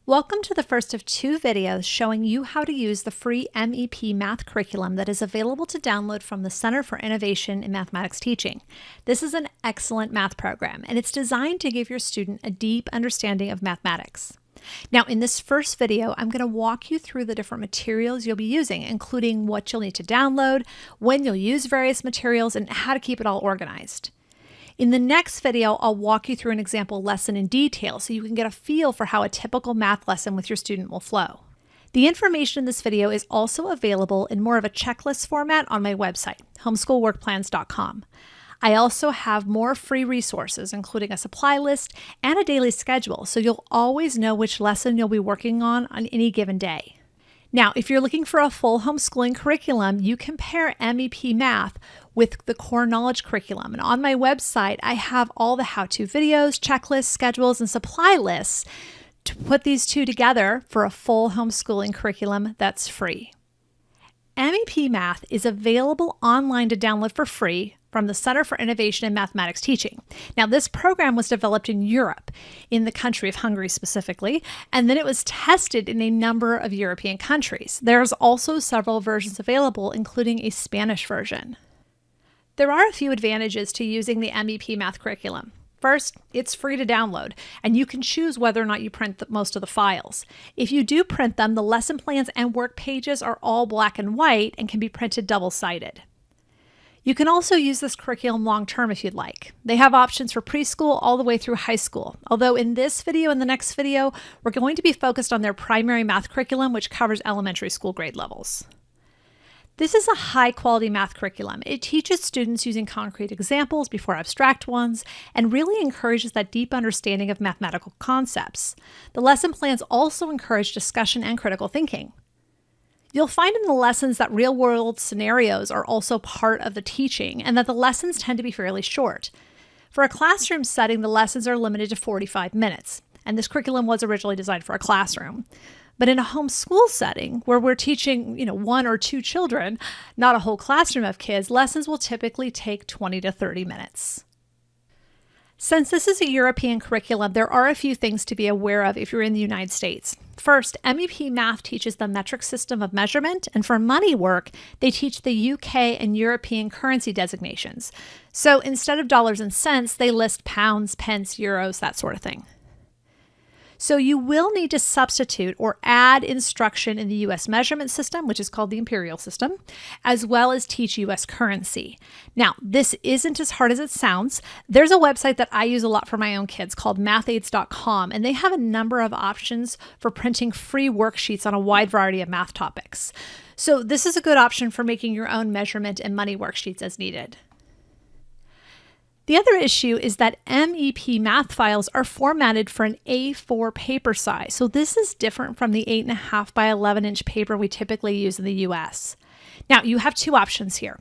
Welcome to the first of two videos showing you how to use the free MEP Math curriculum that is available to download from the Center for Innovation in Mathematics Teaching. This is an excellent math program, and it's designed to give your student a deep understanding of mathematics. Now, in this first video, I'm going to walk you through the different materials you'll be using, including what you'll need to download, when you'll use various materials, and how to keep it all organized. In the next video, I'll walk you through an example lesson in detail so you can get a feel for how a typical math lesson with your student will flow. The information in this video is also available in more of a checklist format on my website, homeschoolworkplans.com. I also have more free resources, including a supply list and a daily schedule, so you'll always know which lesson you'll be working on any given day. Now, if you're looking for a full homeschooling curriculum, you can pair MEP Math with the core knowledge curriculum. And on my website, I have all the how-to videos, checklists, schedules, and supply lists to put these two together for a full homeschooling curriculum that's free. MEP Math is available online to download for free from the Center for Innovation in Mathematics Teaching. Now, this program was developed in Europe, in the country of Hungary specifically, and then it was tested in a number of European countries. There's also several versions available, including a Spanish version. There are a few advantages to using the MEP Math curriculum. First, it's free to download, and you can choose whether or not you print most of the files. If you do print them, the lesson plans and work pages are all black and white and can be printed double-sided. You can also use this curriculum long-term if you'd like. They have options for preschool all the way through high school, although in this video and the next video, we're going to be focused on their primary math curriculum, which covers elementary school grade levels. This is a high-quality math curriculum. It teaches students using concrete examples before abstract ones and really encourages that deep understanding of mathematical concepts. The lesson plans also encourage discussion and critical thinking. You'll find in the lessons that real-world scenarios are also part of the teaching and that the lessons tend to be fairly short. For a classroom setting, the lessons are limited to 45 minutes, and this curriculum was originally designed for a classroom. But in a homeschool setting where we're teaching, one or two children, not a whole classroom of kids, lessons will typically take 20 to 30 minutes. Since this is a European curriculum, there are a few things to be aware of if you're in the United States. First, MEP Math teaches the metric system of measurement, and for money work, they teach the UK and European currency designations. So instead of dollars and cents, they list pounds, pence, euros, that sort of thing. So you will need to substitute or add instruction in the US measurement system, which is called the imperial system, as well as teach US currency. Now, this isn't as hard as it sounds. There's a website that I use a lot for my own kids called mathaids.com, and they have a number of options for printing free worksheets on a wide variety of math topics. So this is a good option for making your own measurement and money worksheets as needed. The other issue is that MEP Math files are formatted for an A4 paper size. So this is different from the 8.5 by 11 inch paper we typically use in the US. Now, you have two options here.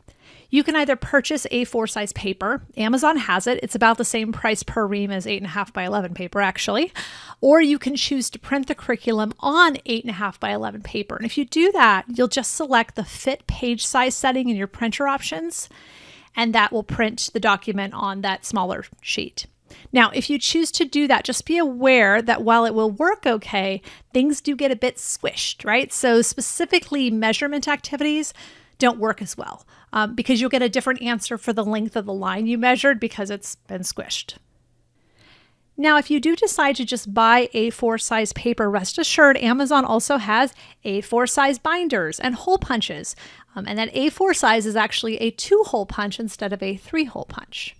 You can either purchase A4 size paper. Amazon has it. It's about the same price per ream as 8.5 by 11 paper, actually. Or you can choose to print the curriculum on 8.5 by 11 paper. And if you do that, you'll just select the fit page size setting in your printer options, and that will print the document on that smaller sheet. Now, if you choose to do that, just be aware that while it will work okay, things do get a bit squished, right? So specifically measurement activities don't work as well because you'll get a different answer for the length of the line you measured because it's been squished. Now, if you do decide to just buy A4 size paper, rest assured Amazon also has A4 size binders and hole punches. And that A4 size is actually a 2-hole punch instead of a 3-hole punch.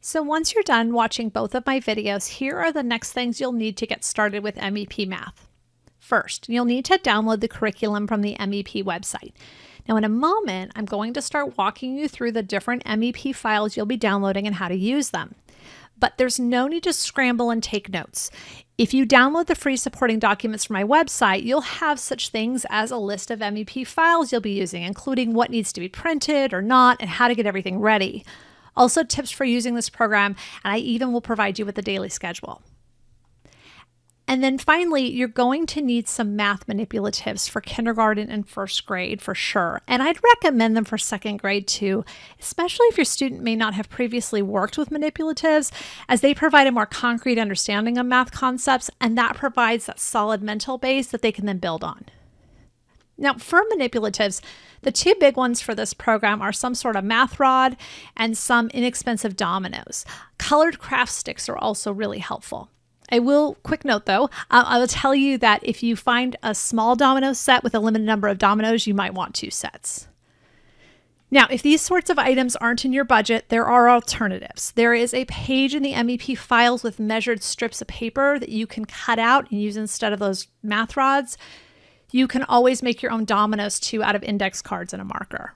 So once you're done watching both of my videos, here are the next things you'll need to get started with MEP Math. First, you'll need to download the curriculum from the MEP website. Now, in a moment, I'm going to start walking you through the different MEP files you'll be downloading and how to use them. But there's no need to scramble and take notes. If you download the free supporting documents from my website, you'll have such things as a list of MEP files you'll be using, including what needs to be printed or not and how to get everything ready. Also tips for using this program, and I even will provide you with a daily schedule. And then finally, you're going to need some math manipulatives for kindergarten and first grade for sure. And I'd recommend them for second grade too, especially if your student may not have previously worked with manipulatives, as they provide a more concrete understanding of math concepts, and that provides that solid mental base that they can then build on. Now, for manipulatives, the two big ones for this program are some sort of math rod and some inexpensive dominoes. Colored craft sticks are also really helpful. Quick note though, I will tell you that if you find a small domino set with a limited number of dominoes, you might want 2 sets. Now, if these sorts of items aren't in your budget, there are alternatives. There is a page in the MEP files with measured strips of paper that you can cut out and use instead of those math rods. You can always make your own dominoes too out of index cards and a marker.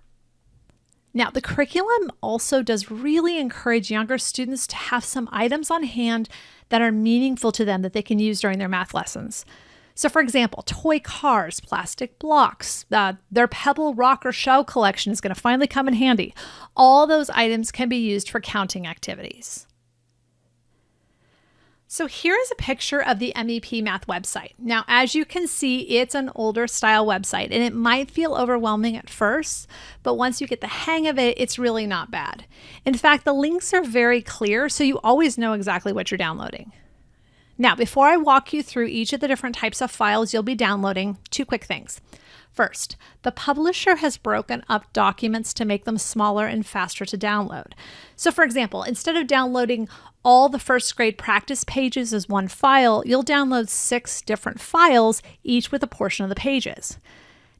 Now, the curriculum also does really encourage younger students to have some items on hand that are meaningful to them that they can use during their math lessons. So for example, toy cars, plastic blocks, their pebble, rock, or shell collection is going to finally come in handy. All those items can be used for counting activities. So here is a picture of the MEP Math website. Now, as you can see, it's an older style website and it might feel overwhelming at first, but once you get the hang of it, it's really not bad. In fact, the links are very clear, so you always know exactly what you're downloading. Now, before I walk you through each of the different types of files you'll be downloading, 2 quick things. First, the publisher has broken up documents to make them smaller and faster to download. So for example, instead of downloading all the first grade practice pages as one file, you'll download 6 different files, each with a portion of the pages.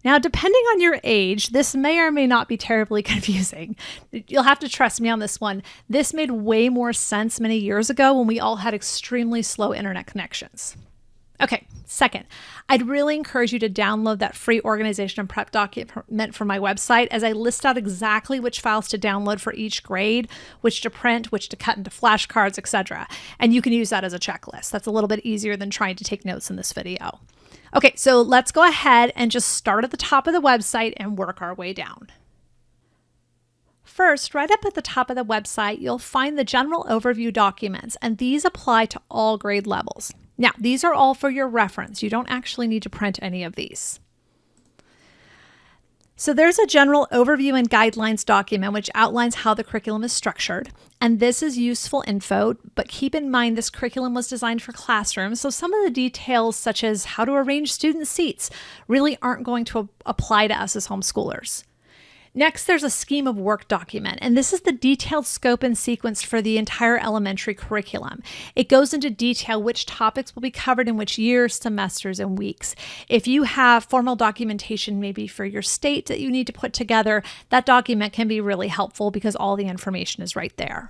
Now, depending on your age, this may or may not be terribly confusing. You'll have to trust me on this one. This made way more sense many years ago when we all had extremely slow internet connections. Okay, second, I'd really encourage you to download that free organization and prep document from my website, as I list out exactly which files to download for each grade, which to print, which to cut into flashcards, etc. And you can use that as a checklist. That's a little bit easier than trying to take notes in this video. Okay, so let's go ahead and just start at the top of the website and work our way down. First, right up at the top of the website, you'll find the general overview documents, and these apply to all grade levels. Now, these are all for your reference. You don't actually need to print any of these. So there's a general overview and guidelines document which outlines how the curriculum is structured. And this is useful info, but keep in mind this curriculum was designed for classrooms, so some of the details such as how to arrange student seats really aren't going to apply to us as homeschoolers. Next, there's a scheme of work document, and this is the detailed scope and sequence for the entire elementary curriculum. It goes into detail which topics will be covered in which years, semesters, and weeks. If you have formal documentation maybe for your state that you need to put together, that document can be really helpful because all the information is right there.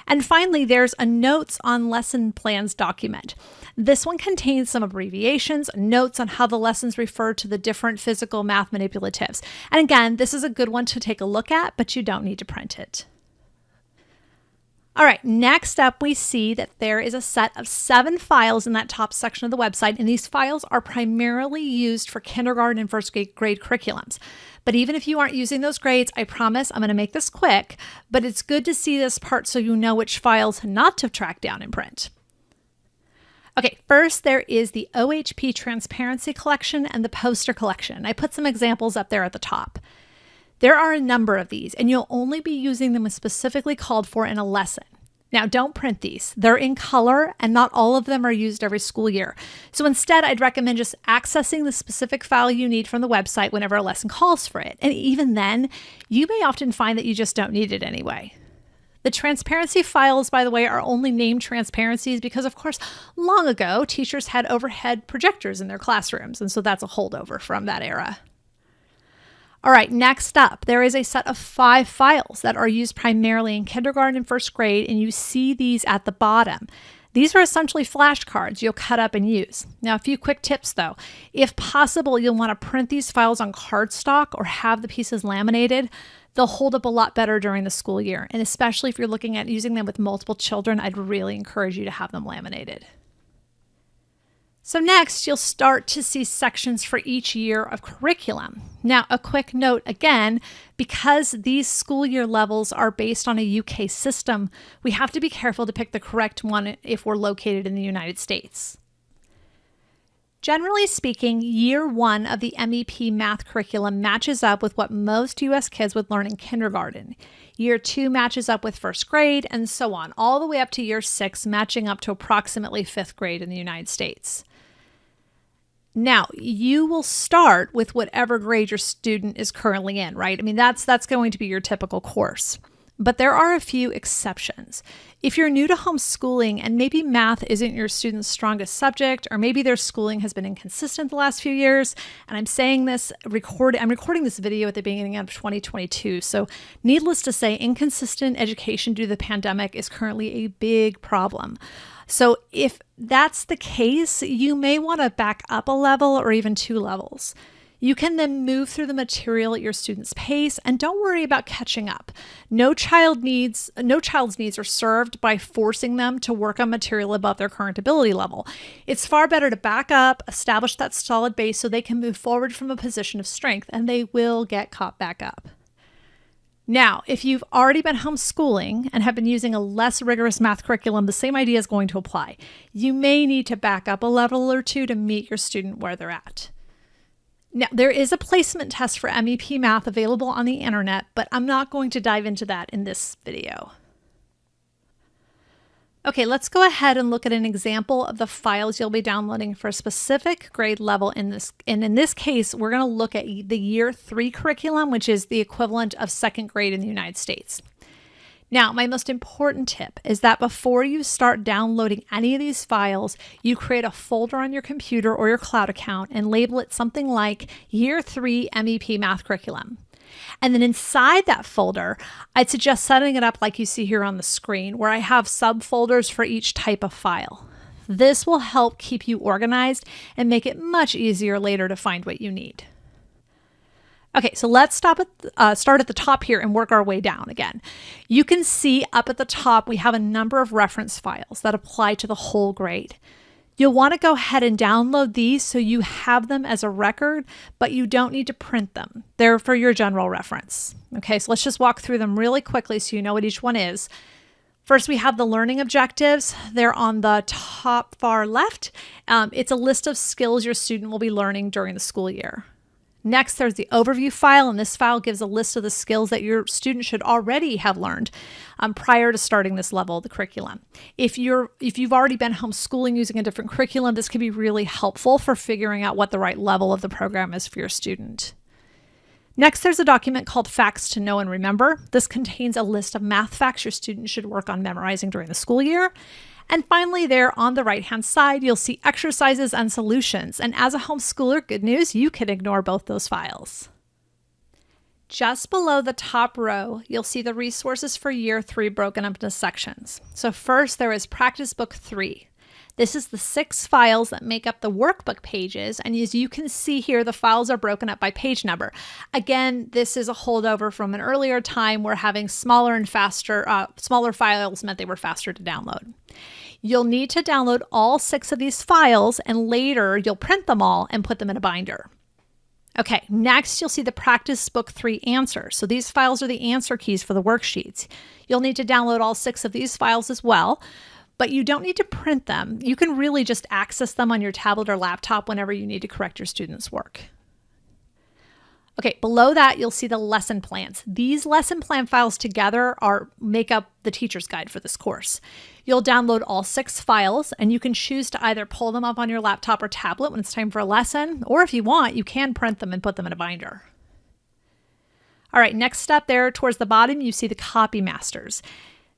And finally, there's a notes on lesson plans document. This one contains some abbreviations, notes on how the lessons refer to the different physical math manipulatives. And again, this is a good one to take a look at, but you don't need to print it. All right, next up, we see that there is a set of 7 files in that top section of the website, and these files are primarily used for kindergarten and first grade curriculums. But even if you aren't using those grades, I promise I'm going to make this quick, but it's good to see this part so you know which files not to track down and print. Okay, first there is the OHP Transparency Collection and the Poster Collection. I put some examples up there at the top. There are a number of these, and you'll only be using them when specifically called for in a lesson. Now, don't print these. They're in color, and not all of them are used every school year. So instead, I'd recommend just accessing the specific file you need from the website whenever a lesson calls for it. And even then, you may often find that you just don't need it anyway. The transparency files, by the way, are only named transparencies because, of course, long ago, teachers had overhead projectors in their classrooms, and so that's a holdover from that era. All right, next up, there is a set of 5 files that are used primarily in kindergarten and first grade, and you see these at the bottom. These are essentially flashcards you'll cut up and use. Now, a few quick tips though. If possible, you'll want to print these files on cardstock or have the pieces laminated. They'll hold up a lot better during the school year, and especially if you're looking at using them with multiple children, I'd really encourage you to have them laminated. So next, you'll start to see sections for each year of curriculum. Now, a quick note again, because these school year levels are based on a UK system, we have to be careful to pick the correct one if we're located in the United States. Generally speaking, year 1 of the MEP Math curriculum matches up with what most U.S. kids would learn in kindergarten. Year 2 matches up with first grade, and so on, all the way up to year 6, matching up to approximately 5th grade in the United States. Now, you will start with whatever grade your student is currently in, right? I mean, that's going to be your typical course. But there are a few exceptions. If you're new to homeschooling and maybe math isn't your student's strongest subject, or maybe their schooling has been inconsistent the last few years, and I'm saying this, I'm recording this video at the beginning of 2022, so needless to say, inconsistent education due to the pandemic is currently a big problem. So if that's the case, you may want to back up a level or even 2 levels. You can then move through the material at your student's pace, and don't worry about catching up. No child's needs are served by forcing them to work on material above their current ability level. It's far better to back up, establish that solid base so they can move forward from a position of strength, and they will get caught back up. Now, if you've already been homeschooling and have been using a less rigorous math curriculum, the same idea is going to apply. You may need to back up a level or 2 to meet your student where they're at. Now, there is a placement test for MEP Math available on the internet, but I'm not going to dive into that in this video. Okay, let's go ahead and look at an example of the files you'll be downloading for a specific grade level in this case, we're going to look at the year 3 curriculum, which is the equivalent of 2nd grade in the United States. Now, my most important tip is that before you start downloading any of these files, you create a folder on your computer or your cloud account and label it something like Year 3 MEP Math Curriculum. And then inside that folder, I'd suggest setting it up like you see here on the screen, where I have subfolders for each type of file. This will help keep you organized and make it much easier later to find what you need. Okay, so let's start at the top here and work our way down again. You can see up at the top, we have a number of reference files that apply to the whole grade. You'll want to go ahead and download these so you have them as a record, but you don't need to print them. They're for your general reference. Okay, so let's just walk through them really quickly so you know what each one is. First, we have the learning objectives. They're on the top far left. It's a list of skills your student will be learning during the school year. Next, there's the overview file, and this file gives a list of the skills that your student should already have learned prior to starting this level of the curriculum. If you've already been homeschooling using a different curriculum, this can be really helpful for figuring out what the right level of the program is for your student. Next, there's a document called Facts to Know and Remember. This contains a list of math facts your student should work on memorizing during the school year. And finally, there on the right-hand side, you'll see exercises and solutions. And as a homeschooler, good news, you can ignore both those files. Just below the top row, you'll see the resources for year 3 broken up into sections. So first, there is Practice Book 3. This is the 6 files that make up the workbook pages, and as you can see here, the files are broken up by page number. Again, this is a holdover from an earlier time where having smaller files meant they were faster to download. You'll need to download all 6 of these files, and later you'll print them all and put them in a binder. Okay, next you'll see the Practice Book 3 answers. So these files are the answer keys for the worksheets. You'll need to download all 6 of these files as well. But you don't need to print them. You can really just access them on your tablet or laptop whenever you need to correct your students' work. Okay, below that, you'll see the lesson plans. These lesson plan files together make up the teacher's guide for this course. You'll download all 6 files, and you can choose to either pull them up on your laptop or tablet when it's time for a lesson, or if you want, you can print them and put them in a binder. All right, next up there towards the bottom, you see the copy masters.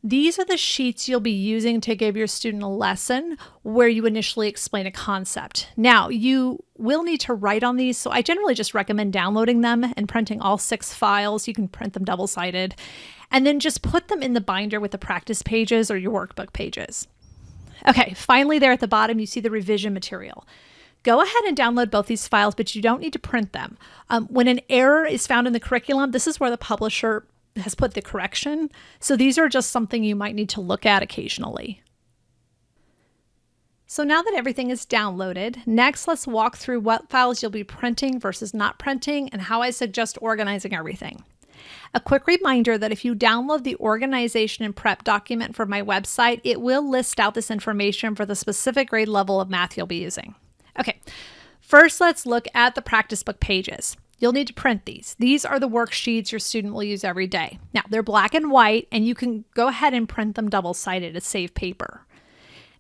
These are the sheets you'll be using to give your student a lesson where you initially explain a concept. Now, you will need to write on these, so I generally just recommend downloading them and printing all 6 files. You can print them double-sided, and then just put them in the binder with the practice pages or your workbook pages. Okay, finally there at the bottom, you see the revision material. Go ahead and download both these files, but you don't need to print them. When an error is found in the curriculum, this is where the publisher has put the correction. So these are just something you might need to look at occasionally. So now that everything is downloaded, next let's walk through what files you'll be printing versus not printing and how I suggest organizing everything. A quick reminder that if you download the organization and prep document from my website, it will list out this information for the specific grade level of math you'll be using. Okay, First, let's look at the practice book pages. You'll need to print these. These are the worksheets your student will use every day. Now, they're black and white, and you can go ahead and print them double-sided to save paper.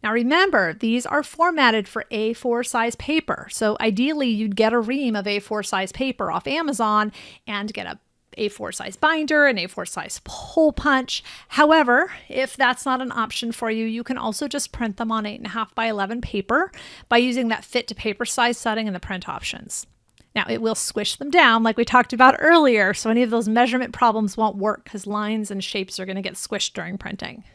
Now remember, these are formatted for A4 size paper. So ideally, you'd get a ream of A4 size paper off Amazon and get a A4 size binder, an A4 size hole punch. However, if that's not an option for you, you can also just print them on 8.5 by 11 paper by using that fit to paper size setting in the print options. Now, it will squish them down like we talked about earlier, so any of those measurement problems won't work because lines and shapes are going to get squished during printing.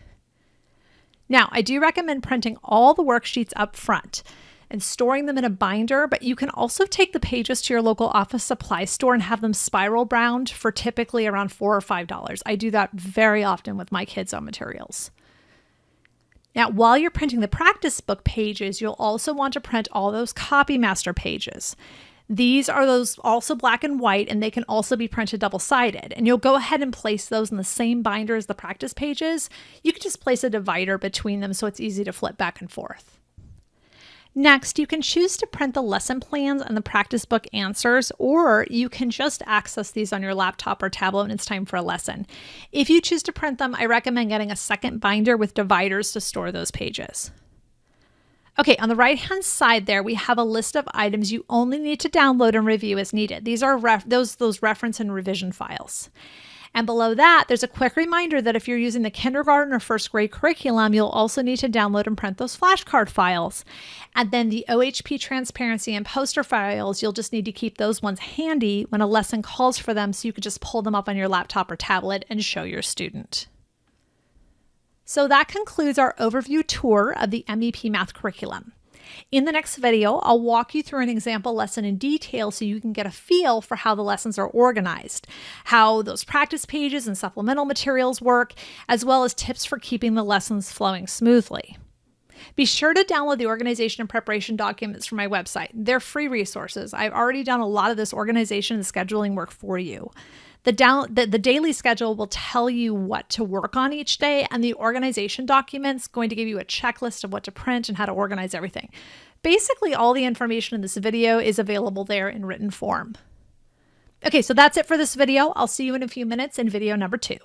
Now, I do recommend printing all the worksheets up front and storing them in a binder, but you can also take the pages to your local office supply store and have them spiral bound for typically around $4 or $5. I do that very often with my kids' own materials. Now, while you're printing the practice book pages, you'll also want to print all those copy master pages. These are those also black and white, and they can also be printed double-sided. And you'll go ahead and place those in the same binder as the practice pages. You can just place a divider between them so it's easy to flip back and forth. Next, you can choose to print the lesson plans and the practice book answers, or you can just access these on your laptop or tablet when it's time for a lesson. If you choose to print them, I recommend getting a second binder with dividers to store those pages. Okay, on the right-hand side there, we have a list of items you only need to download and review as needed. These are those reference and revision files. And below that, there's a quick reminder that if you're using the kindergarten or first grade curriculum, you'll also need to download and print those flashcard files. And then the OHP transparency and poster files, you'll just need to keep those ones handy when a lesson calls for them so you could just pull them up on your laptop or tablet and show your student. So that concludes our overview tour of the MEP Math curriculum. In the next video, I'll walk you through an example lesson in detail so you can get a feel for how the lessons are organized, how those practice pages and supplemental materials work, as well as tips for keeping the lessons flowing smoothly. Be sure to download the organization and preparation documents from my website. They're free resources. I've already done a lot of this organization and scheduling work for you. The daily schedule will tell you what to work on each day, and the organization document's going to give you a checklist of what to print and how to organize everything. Basically, all the information in this video is available there in written form. Okay, so that's it for this video. I'll see you in a few minutes in video number 2.